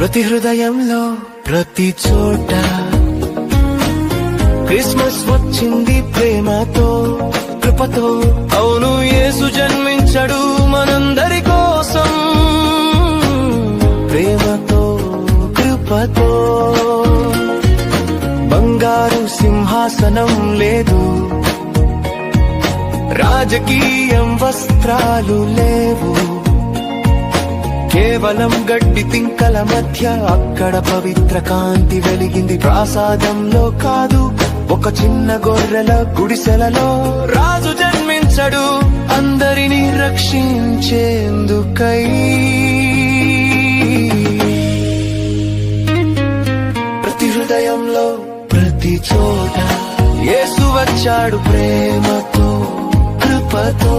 ప్రతి హృదయంలో ప్రతి చోట క్రిస్మస్ వచ్చింది ప్రేమతో కృపతో. అవును, యేసు జన్మించడు మనందరి కోసం, ప్రేమతో కృపతో. బంగారు సింహాసనం లేదు, రాజకీయం వస్త్రాలు లేవు, కేవలం గడ్డి తింకల మధ్య అక్కడ పవిత్ర కాంతి వెలిగింది. ప్రాసాదంలో కాదు, ఒక చిన్న గొర్రెల గుడిసెలలో రాజు జన్మించడు అందరినీ రక్షించేందుకై. ప్రతి హృదయంలో ప్రతి చోట యేసు వచ్చాడు ప్రేమతో కృపతో.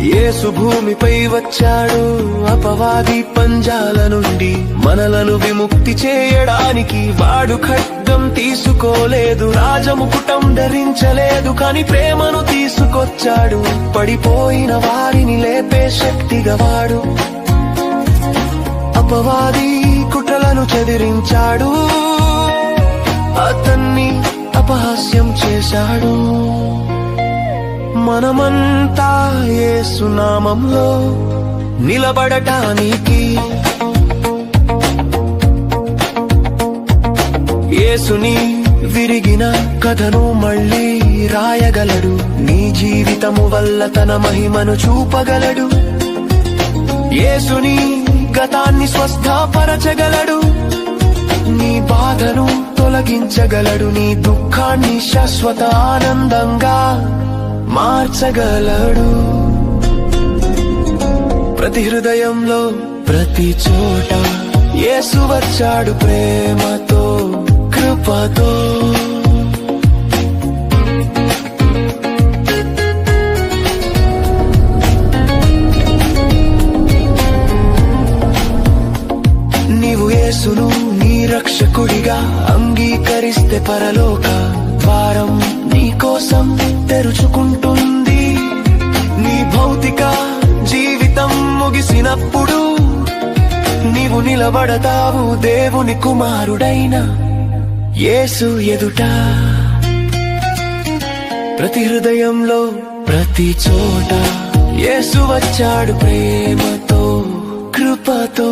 యేసు భూమిపై వచ్చాడు అపవాది పంజాల నుండి మనలను విముక్తి చేయడానికి. వాడు ఖడ్గం తీసుకోలేదు, రాజముకుటం ధరించలేదు, కాని ప్రేమను తీసుకొచ్చాడు. పడిపోయిన వారిని లేపే శక్తిగా వాడు అపవాది కుట్రలను చెదిరించాడు, అతన్ని అపహాస్యం చేశాడు. మనమంతా యేసు నామంలో నిలబడటానికి, యేసుని విరిగిన కథను మళ్ళీ రాయగలడు. నీ జీవితము వల్ల తన మహిమను చూపగలడు. యేసుని గతాన్ని స్వస్థపరచగలడు, నీ బాధను తొలగించగలడు, నీ దుఃఖాన్ని శాశ్వత ఆనందంగా మార్చగలడు. ప్రతి హృదయంలో ప్రతి చోట యేసు వచ్చాడు ప్రేమతో కృపతో. నీవు యేసును నీ రక్షకుడిగా అంగీకరిస్తే పరలోక ద్వారం నీ కోసం తెరుచుకుంటుంది. నీ భౌతిక జీవితం ముగిసినప్పుడు నీవు నిలబడతావు దేవుని కుమారుడైన యేసు ఎదుట. ప్రతి హృదయంలో ప్రతి చోట యేసు వచ్చాడు ప్రేమతో కృపతో.